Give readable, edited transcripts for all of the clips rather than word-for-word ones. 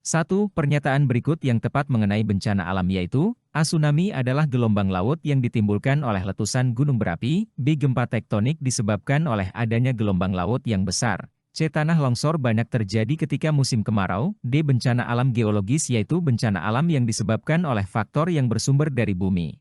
1. Pernyataan berikut yang tepat mengenai bencana alam yaitu, A. Tsunami adalah gelombang laut yang ditimbulkan oleh letusan gunung berapi, B. Gempa tektonik disebabkan oleh adanya gelombang laut yang besar, C. Tanah longsor banyak terjadi ketika musim kemarau, D. Bencana alam geologis yaitu bencana alam yang disebabkan oleh faktor yang bersumber dari bumi.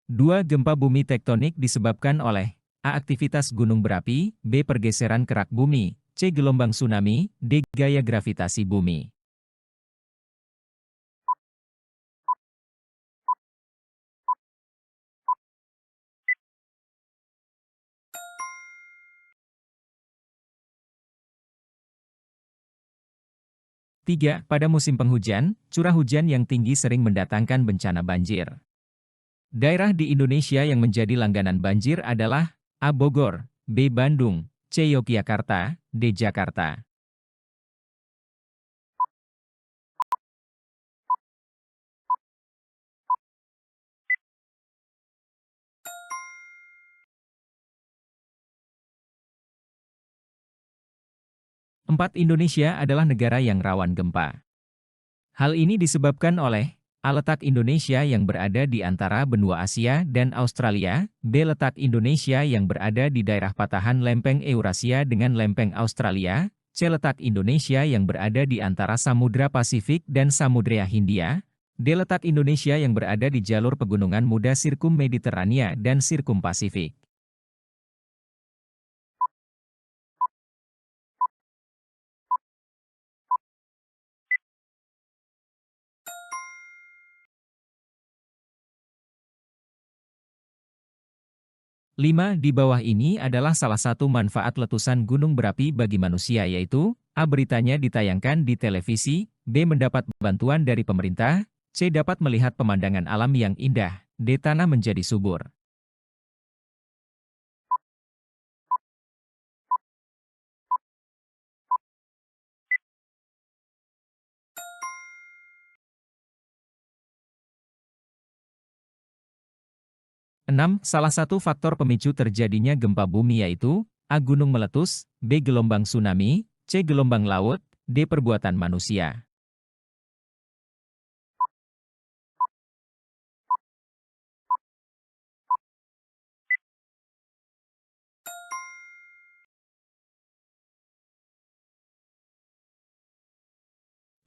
2. Gempa bumi tektonik disebabkan oleh A. Aktivitas gunung berapi, B. Pergeseran kerak bumi, C. Gelombang tsunami, D. Gaya gravitasi bumi. 3. Pada musim penghujan, curah hujan yang tinggi sering mendatangkan bencana banjir. Daerah di Indonesia yang menjadi langganan banjir adalah A. Bogor, B. Bandung, C. Yogyakarta, D. Jakarta. 4. Indonesia adalah negara yang rawan gempa. Hal ini disebabkan oleh A. Letak Indonesia yang berada di antara benua Asia dan Australia, B. Letak Indonesia yang berada di daerah patahan lempeng Eurasia dengan lempeng Australia, C. Letak Indonesia yang berada di antara Samudra Pasifik dan Samudra Hindia, D. Letak Indonesia yang berada di jalur pegunungan muda Sirkum Mediterania dan Sirkum Pasifik. 5. Di bawah ini adalah salah satu manfaat letusan gunung berapi bagi manusia yaitu, A. Beritanya ditayangkan di televisi, B. Mendapat bantuan dari pemerintah, C. Dapat melihat pemandangan alam yang indah, D. Tanah menjadi subur. 6. Salah satu faktor pemicu terjadinya gempa bumi yaitu, A. Gunung meletus, B. Gelombang tsunami, C. Gelombang laut, D. Perbuatan manusia.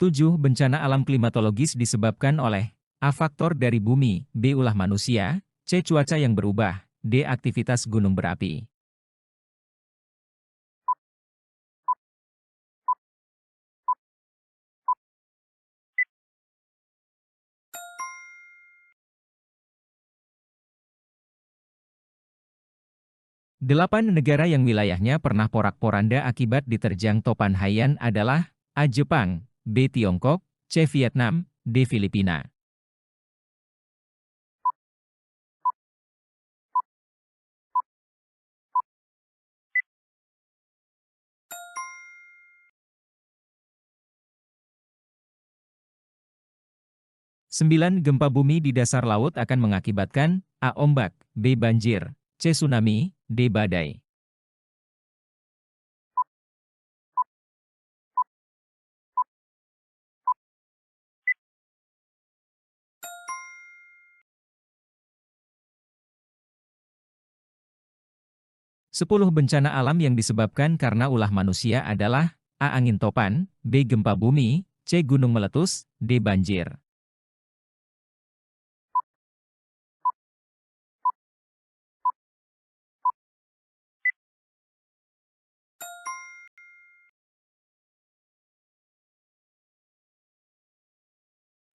7. Bencana alam klimatologis disebabkan oleh A. Faktor dari bumi, B. Ulah manusia, C. Cuaca yang berubah, D. Aktivitas gunung berapi. 8. Negara yang wilayahnya pernah porak-poranda akibat diterjang topan Haiyan adalah A. Jepang, B. Tiongkok, C. Vietnam, D. Filipina. 9. Gempa bumi di dasar laut akan mengakibatkan A. Ombak, B. Banjir, C. Tsunami, D. Badai. 10. Bencana alam yang disebabkan karena ulah manusia adalah A. Angin topan, B. Gempa bumi, C. Gunung meletus, D. Banjir.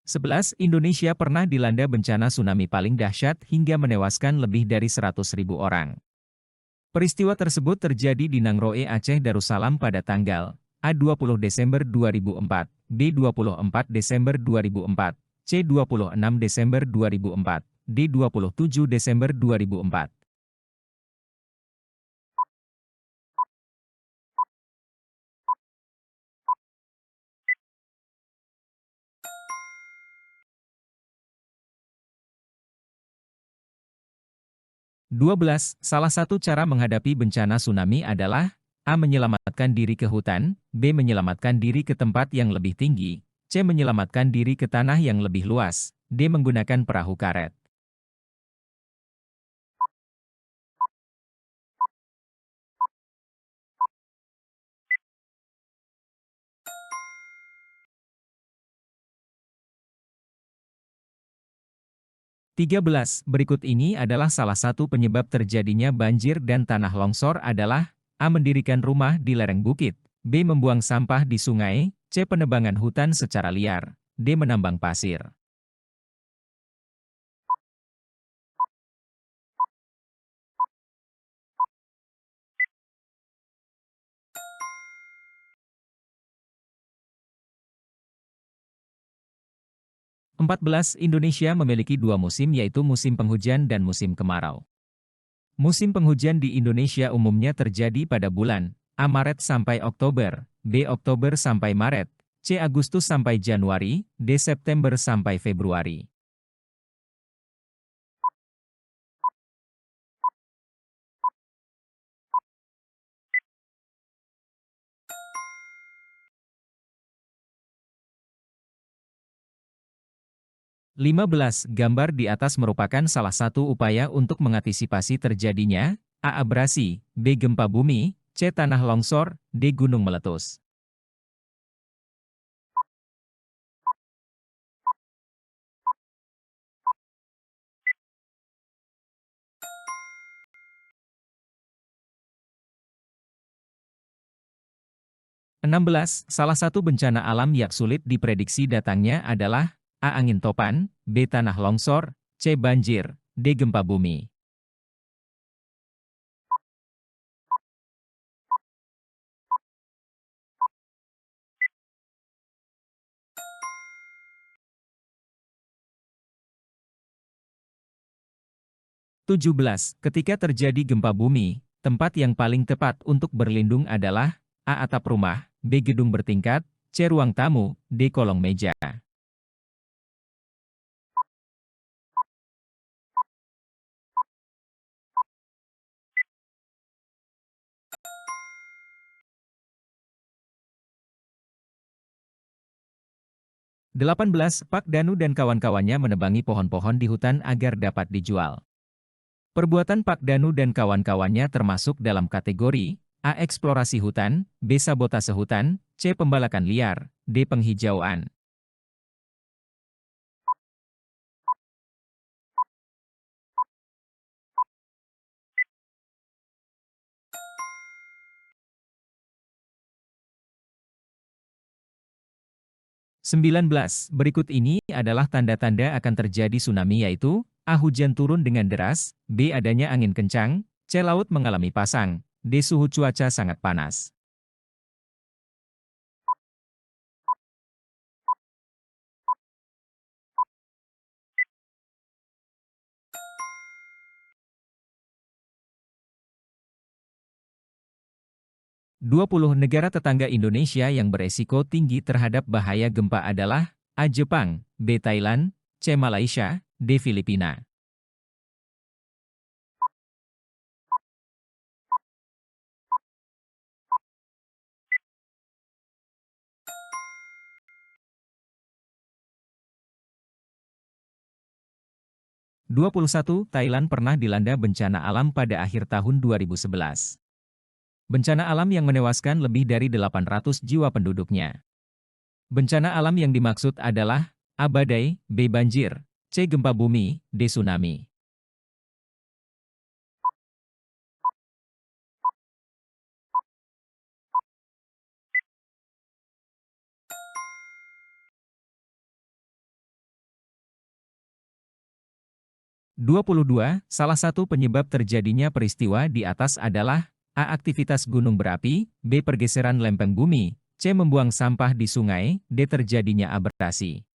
11. Indonesia pernah dilanda bencana tsunami paling dahsyat hingga menewaskan lebih dari 100.000 orang. Peristiwa tersebut terjadi di Nangroe, Aceh Darussalam pada tanggal A. 20 Desember 2004, B. 24 Desember 2004, C. 26 Desember 2004, D. 27 Desember 2004. 12. Salah satu cara menghadapi bencana tsunami adalah A. Menyelamatkan diri ke hutan, B. Menyelamatkan diri ke tempat yang lebih tinggi, C. Menyelamatkan diri ke tanah yang lebih luas, D. Menggunakan perahu karet. 13. Berikut ini adalah salah satu penyebab terjadinya banjir dan tanah longsor adalah A. Mendirikan rumah di lereng bukit, B. Membuang sampah di sungai, C. Penebangan hutan secara liar, D. Menambang pasir. 14. Indonesia memiliki dua musim yaitu musim penghujan dan musim kemarau. Musim penghujan di Indonesia umumnya terjadi pada bulan A. Maret sampai Oktober, B. Oktober sampai Maret, C. Agustus sampai Januari, D. September sampai Februari. 15. Gambar di atas merupakan salah satu upaya untuk mengantisipasi terjadinya A. Abrasi, B. Gempa bumi, C. Tanah longsor, D. Gunung meletus. 16. Salah satu bencana alam yang sulit diprediksi datangnya adalah A. Angin topan, B. Tanah longsor, C. Banjir, D. Gempa bumi. 17. Ketika terjadi gempa bumi, tempat yang paling tepat untuk berlindung adalah A. Atap rumah, B. Gedung bertingkat, C. Ruang tamu, D. Kolong meja. 18. Pak Danu dan kawan-kawannya menebangi pohon-pohon di hutan agar dapat dijual. Perbuatan Pak Danu dan kawan-kawannya termasuk dalam kategori A. Eksplorasi hutan, B. Sabotase hutan, C. Pembalakan liar, D. Penghijauan. 19. Berikut ini adalah tanda-tanda akan terjadi tsunami yaitu A. Hujan turun dengan deras, B. Adanya angin kencang, C. Laut mengalami pasang, D. Suhu cuaca sangat panas. 20 negara tetangga Indonesia yang beresiko tinggi terhadap bahaya gempa adalah A. Jepang, B. Thailand, C. Malaysia, D. Filipina. 21. Thailand pernah dilanda bencana alam pada akhir tahun 2011. Bencana alam yang menewaskan lebih dari 800 jiwa penduduknya. Bencana alam yang dimaksud adalah A. Badai, B. Banjir, C. Gempa bumi, D. Tsunami. 22. Salah satu penyebab terjadinya peristiwa di atas adalah A. Aktivitas gunung berapi, B. Pergeseran lempeng bumi, C. Membuang sampah di sungai, D. Terjadinya abrasi.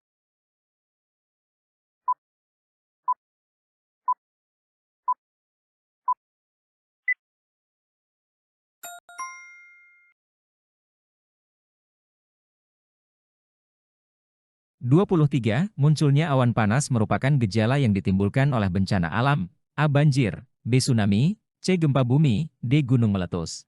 23. Munculnya awan panas merupakan gejala yang ditimbulkan oleh bencana alam. A. Banjir, B. Tsunami, C. Gempa bumi, D. Gunung meletus.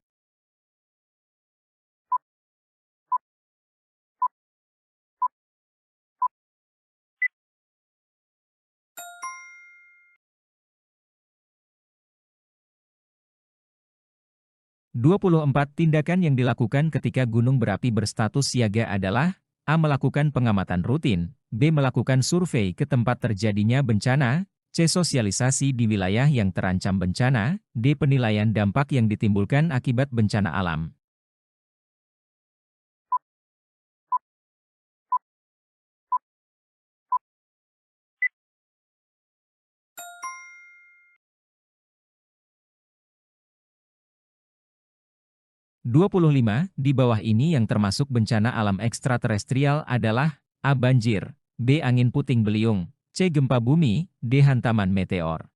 Empat tindakan yang dilakukan ketika gunung berapi berstatus siaga adalah A. Melakukan pengamatan rutin, B. Melakukan survei ke tempat terjadinya bencana, C. Sosialisasi di wilayah yang terancam bencana, D. Penilaian dampak yang ditimbulkan akibat bencana alam. 25. Di bawah ini yang termasuk bencana alam ekstraterestrial adalah A. Banjir, B. Angin puting beliung, C. Gempa bumi, D. Hantaman meteor.